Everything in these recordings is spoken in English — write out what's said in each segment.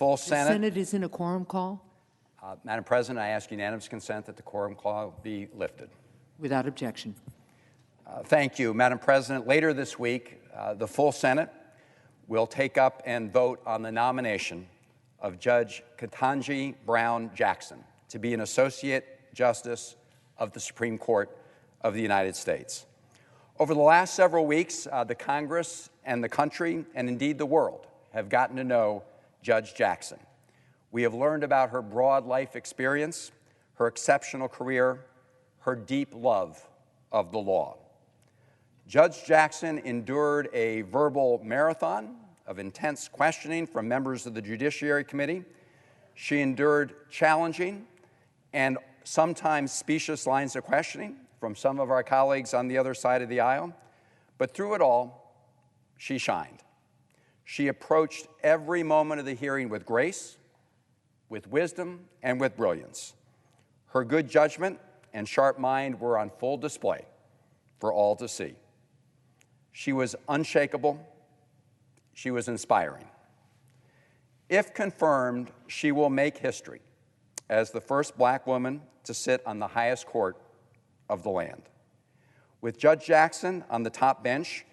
Full The Senate. Senate is in a quorum call. Madam President, I ask unanimous consent that the quorum clause be lifted. Without objection. Thank you, Madam President. Later this week, the full Senate will take up and vote on the nomination of Judge Ketanji Brown Jackson to be an Associate Justice of the Supreme Court of the United States. Over the last several weeks, the Congress and the country, and indeed the world, have gotten to know Judge Jackson. We have learned about her broad life experience, her exceptional career, her deep love of the law. Judge Jackson endured a verbal marathon of intense questioning from members of the Judiciary Committee. She endured challenging and sometimes specious lines of questioning from some of our colleagues on the other side of the aisle. But through it all, she shined. She approached every moment of the hearing with grace, with wisdom, and with brilliance. Her good judgment and sharp mind were on full display for all to see. She was unshakable. She was inspiring. If confirmed, she will make history as the first Black woman to sit on the highest court of the land. With Judge Jackson on the top bench,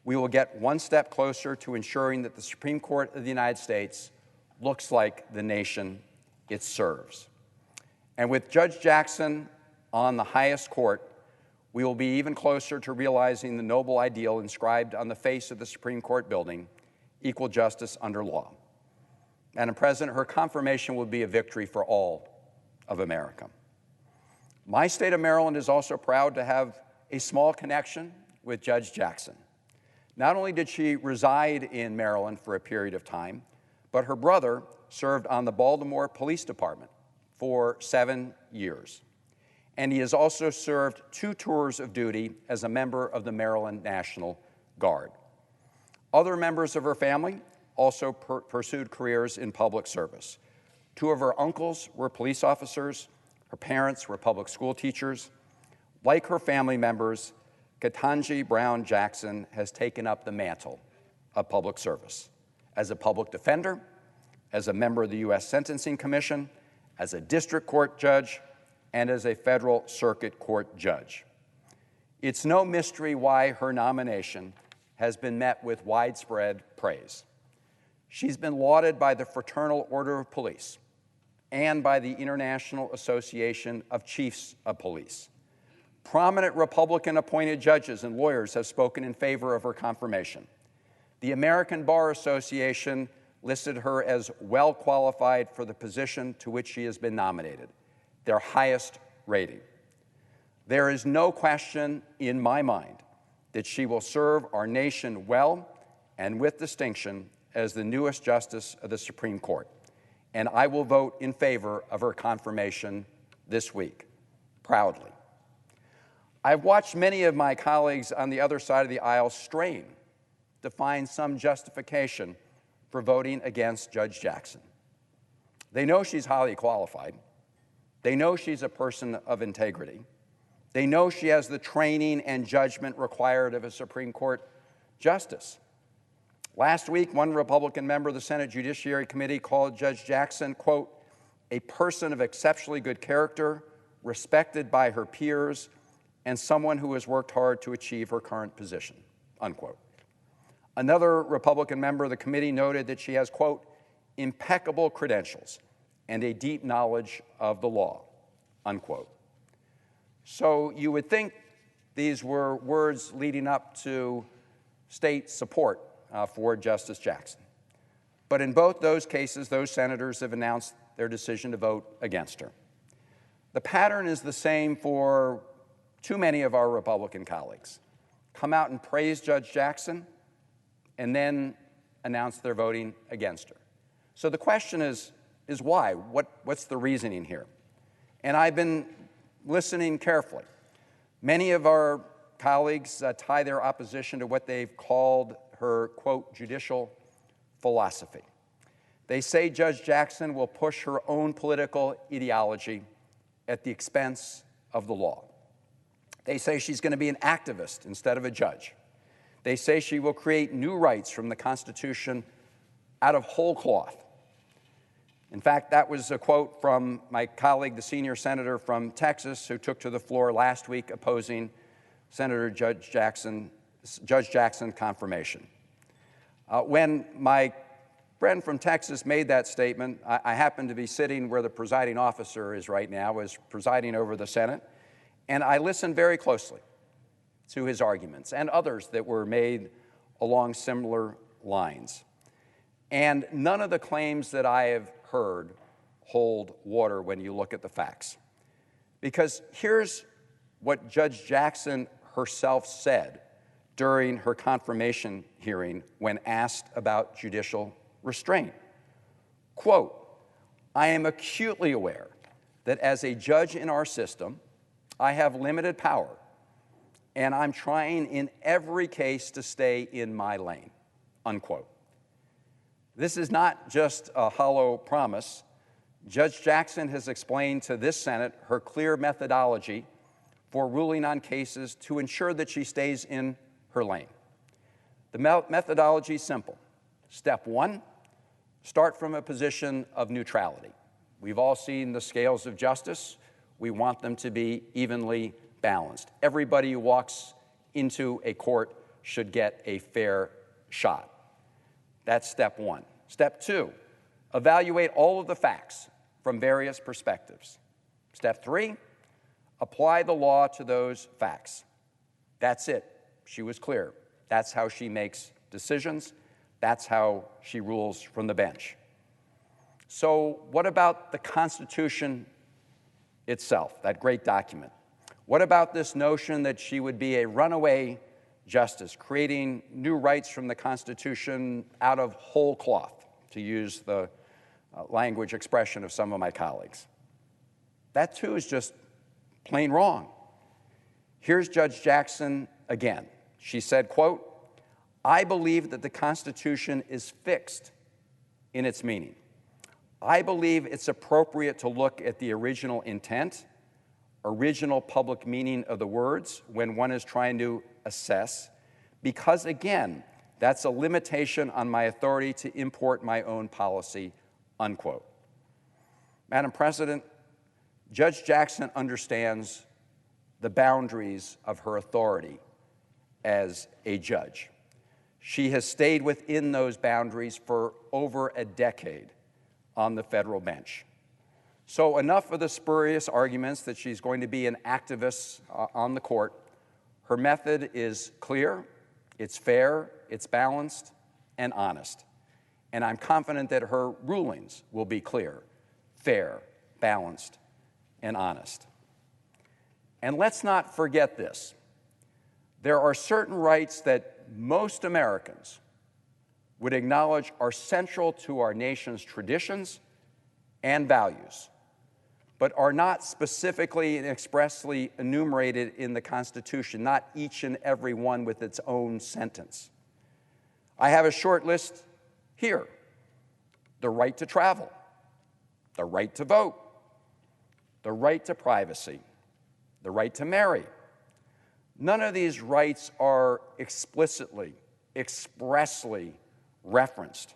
we will get one step closer to ensuring that the Supreme Court of the United States looks like the nation it serves. And with Judge Jackson on the highest court, we will be even closer to realizing the noble ideal inscribed on the face of the Supreme Court building, equal justice under law. Madam President, her confirmation will be a victory for all of America. My state of Maryland is also proud to have a small connection with Judge Jackson. Not only did she reside in Maryland for a period of time, but her brother served on the Baltimore Police Department for 7 years. And he has also served 2 tours of duty as a member of the Maryland National Guard. Other members of her family also pursued careers in public service. 2 of her uncles were police officers. Her parents were public school teachers. Like her family members, Ketanji Brown Jackson has taken up the mantle of public service as a public defender, as a member of the U.S. Sentencing Commission, as a district court judge, and as a federal circuit court judge. It's no mystery why her nomination has been met with widespread praise. She's been lauded by the Fraternal Order of Police and by the International Association of Chiefs of Police. Prominent Republican-appointed judges and lawyers have spoken in favor of her confirmation. The American Bar Association listed her as well qualified for the position to which she has been nominated, their highest rating. There is no question in my mind that she will serve our nation well and with distinction as the newest justice of the Supreme Court, and I will vote in favor of her confirmation this week, proudly. I've watched many of my colleagues on the other side of the aisle strain to find some justification for voting against Judge Jackson. They know she's highly qualified. They know she's a person of integrity. They know she has the training and judgment required of a Supreme Court justice. Last week, one Republican member of the Senate Judiciary Committee called Judge Jackson, quote, a person of exceptionally good character, respected by her peers, and someone who has worked hard to achieve her current position, unquote. Another Republican member of the committee noted that she has, quote, impeccable credentials and a deep knowledge of the law, unquote. So you would think these were words leading up to state support for Justice Jackson. But in both those cases, those senators have announced their decision to vote against her. The pattern is the same for too many of our Republican colleagues. Come out and praise Judge Jackson and then announce they're voting against her. So the question is why? What's the reasoning here? And I've been listening carefully. Many of our colleagues tie their opposition to what they've called her, quote, judicial philosophy. They say Judge Jackson will push her own political ideology at the expense of the law. They say she's going to be an activist instead of a judge. They say she will create new rights from the Constitution out of whole cloth. In fact, that was a quote from my colleague, the senior senator from Texas, who took to the floor last week opposing Judge Jackson confirmation. When my friend from Texas made that statement, I happened to be sitting where the presiding officer is right now, is presiding over the Senate, and I listened very closely to his arguments and others that were made along similar lines. And none of the claims that I have heard hold water when you look at the facts. Because here's what Judge Jackson herself said during her confirmation hearing when asked about judicial restraint. Quote, "I am acutely aware that as a judge in our system, I have limited power, and I'm trying in every case to stay in my lane," unquote. This is not just a hollow promise. Judge Jackson has explained to this Senate her clear methodology for ruling on cases to ensure that she stays in her lane. The methodology is simple. Step one, start from a position of neutrality. We've all seen the scales of justice. We want them to be evenly balanced. Everybody who walks into a court should get a fair shot. That's step one. Step two, evaluate all of the facts from various perspectives. Step three, apply the law to those facts. That's it. She was clear. That's how she makes decisions. That's how she rules from the bench. So what about the Constitution itself, that great document? What about this notion that she would be a runaway justice, creating new rights from the Constitution out of whole cloth, to use the language expression of some of my colleagues? That too is just plain wrong. Here's Judge Jackson again. She said, quote, "I believe that the Constitution is fixed in its meaning. I believe it's appropriate to look at the original intent, original public meaning of the words when one is trying to assess, because again, that's a limitation on my authority to import my own policy," unquote. Madam President, Judge Jackson understands the boundaries of her authority as a judge. She has stayed within those boundaries for over a decade on the federal bench. So enough of the spurious arguments that she's going to be an activist on the court. Her method is clear, it's fair, it's balanced, and honest. And I'm confident that her rulings will be clear, fair, balanced, and honest. And let's not forget this. There are certain rights that most Americans would acknowledge are central to our nation's traditions and values, but are not specifically and expressly enumerated in the Constitution, not each and every one with its own sentence. I have a short list here. The right to travel, the right to vote, the right to privacy, the right to marry. None of these rights are explicitly, expressly referenced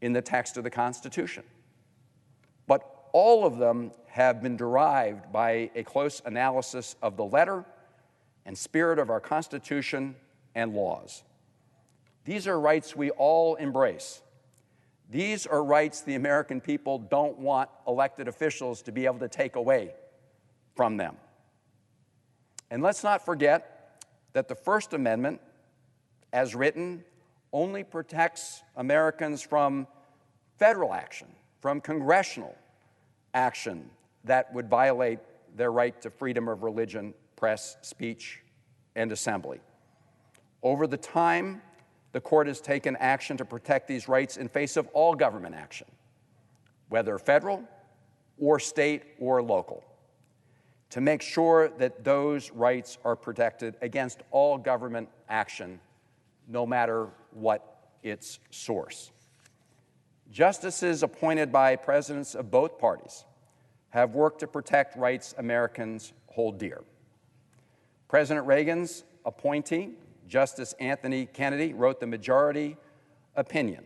in the text of the Constitution. But all of them have been derived by a close analysis of the letter and spirit of our Constitution and laws. These are rights we all embrace. These are rights the American people don't want elected officials to be able to take away from them. And let's not forget that the First Amendment, as written, only protects Americans from federal action, from congressional action that would violate their right to freedom of religion, press, speech, and assembly. Over the time, the court has taken action to protect these rights in face of all government action, whether federal or state or local, to make sure that those rights are protected against all government action, no matter what its source. Justices appointed by presidents of both parties have worked to protect rights Americans hold dear. President Reagan's appointee, Justice Anthony Kennedy, wrote the majority opinion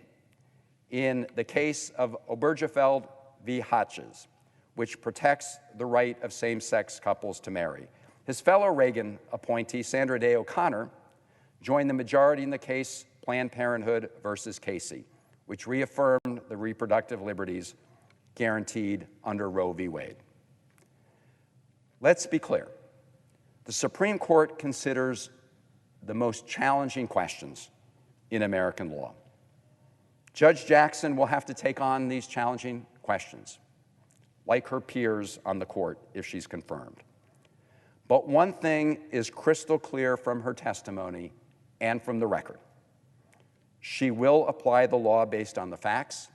in the case of Obergefell v. Hodges, which protects the right of same-sex couples to marry. His fellow Reagan appointee, Sandra Day O'Connor, joined the majority in the case Planned Parenthood versus Casey, which reaffirmed the reproductive liberties guaranteed under Roe v. Wade. Let's be clear. The Supreme Court considers the most challenging questions in American law. Judge Jackson will have to take on these challenging questions, like her peers on the court if she's confirmed. But one thing is crystal clear from her testimony and from the record. She will apply the law based on the facts.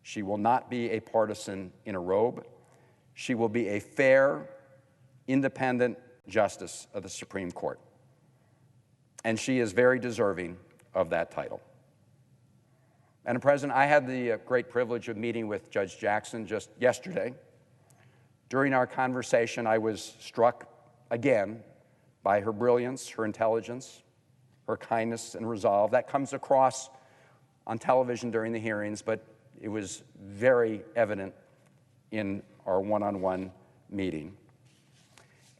She will not be a partisan in a robe. She will be a fair, independent justice of the Supreme Court. And she is very deserving of that title. Madam President, I had the great privilege of meeting with Judge Jackson just yesterday. During our conversation, I was struck again by her brilliance, her intelligence, her kindness and resolve. That comes across on television during the hearings, but it was very evident in our one-on-one meeting.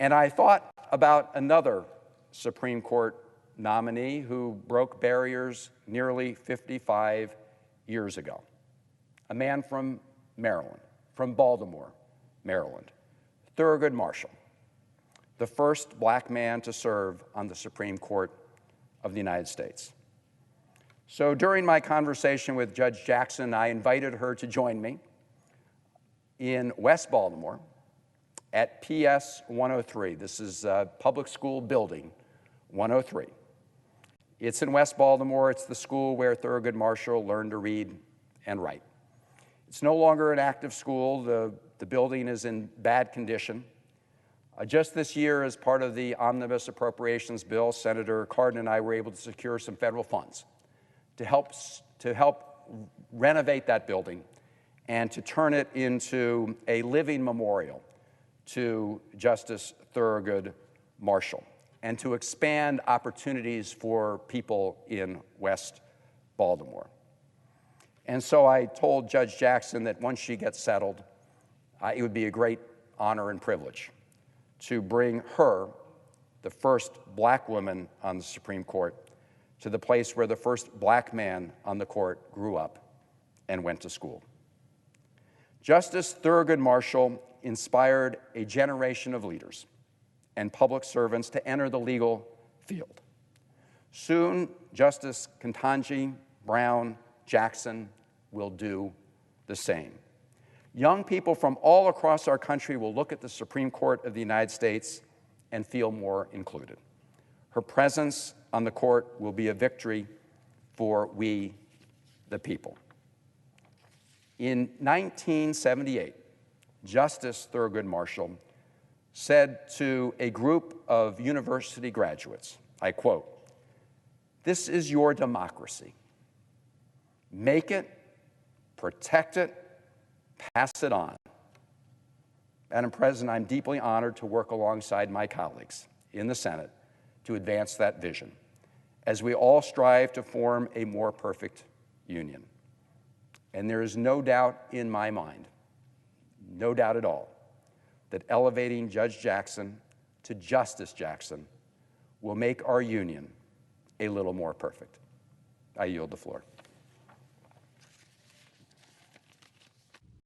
And I thought about another Supreme Court nominee who broke barriers nearly 55 years ago, a man from Maryland, from Baltimore, Maryland, Thurgood Marshall, the first black man to serve on the Supreme Court of the United States. So during my conversation with Judge Jackson, I invited her to join me in West Baltimore at PS 103. This is Public School Building 103. It's in West Baltimore. It's the school where Thurgood Marshall learned to read and write. It's no longer an active school. The building is in bad condition. Just this year, as part of the Omnibus Appropriations Bill, Senator Cardin and I were able to secure some federal funds to help renovate that building and to turn it into a living memorial to Justice Thurgood Marshall and to expand opportunities for people in West Baltimore. And so I told Judge Jackson that once she gets settled, it would be a great honor and privilege to bring her, the first black woman on the Supreme Court, to the place where the first black man on the court grew up and went to school. Justice Thurgood Marshall inspired a generation of leaders and public servants to enter the legal field. Soon, Justice Ketanji Brown Jackson will do the same. Young people from all across our country will look at the Supreme Court of the United States and feel more included. Her presence on the court will be a victory for we, the people. In 1978, Justice Thurgood Marshall said to a group of university graduates, I quote, "This is your democracy. Make it, protect it, pass it on." Madam President, I'm deeply honored to work alongside my colleagues in the Senate to advance that vision as we all strive to form a more perfect union. And there is no doubt in my mind, no doubt at all, that elevating Judge Jackson to Justice Jackson will make our union a little more perfect. I yield the floor.